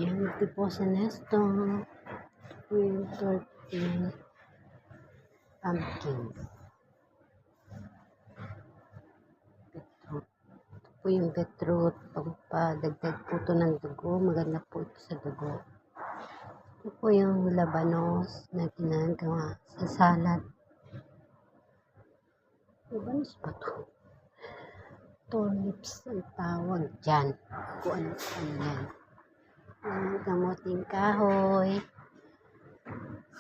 Yan, ito po sa Nesto. Yung 13 pumpkin. Beetroot. Ito po yung beetroot. Pagpadagdag po ito ng dugo. Maganda po ito sa dugo. Ito po yung labanos na ginagawa sa salad. Labanos ba ito? Turnips ang tawag dyan. Kung ano yan. Kamuting kahoy.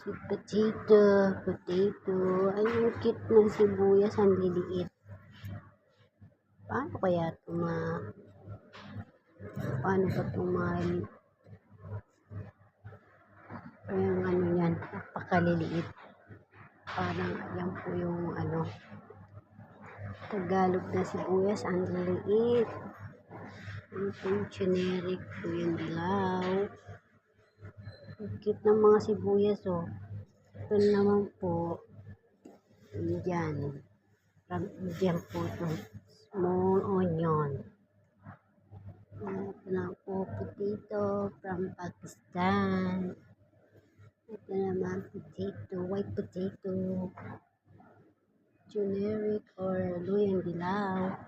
Sweet potato. Ay, yung cute ng sibuyas, ang liliit. Paano kaya ito paano ba ito yung ano yan, napakaliliit. Parang yan po yung Tagalog na sibuyas, ang liliit. Ano po yung generic po yung dilaw. Ang cute ng mga sibuyas, oh. Ito naman po, Diyan po ito. Small onion. Ito na po, potato from Pakistan. Ito naman, white potato. Generic or luyang dilaw.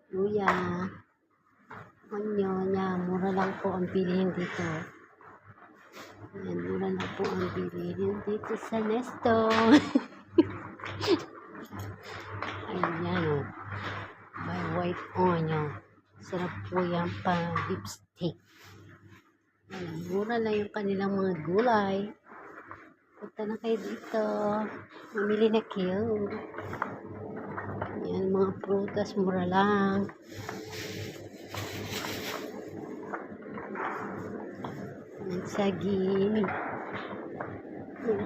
Luya. Onion niya, mura lang po ang bilihin dito. Ayan, mura lang po ang bilihin dito sa Nesto. Ayan, oh. May white onion. Sarap po yan pang lipstick. Ayan, mura lang yung kanilang mga gulay. Punta na kayo dito. Mamili na kayo. Ayan, mga prutas, mura lang. Saging.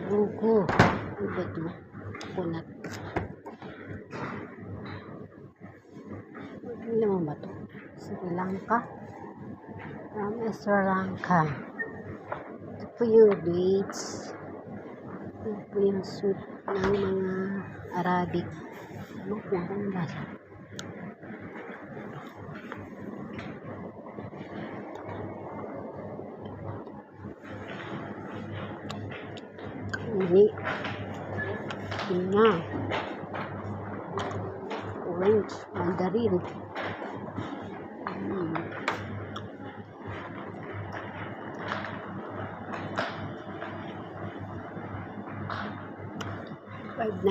Buko. Ano ba ito? Coconut. Ano naman ba ito? Sri Lanka. Sri Lanka. Ito po yung dates. Ito po yung soup ng mga Arabic. Ano po ang lasa? Ini orange, mandarin. 5.90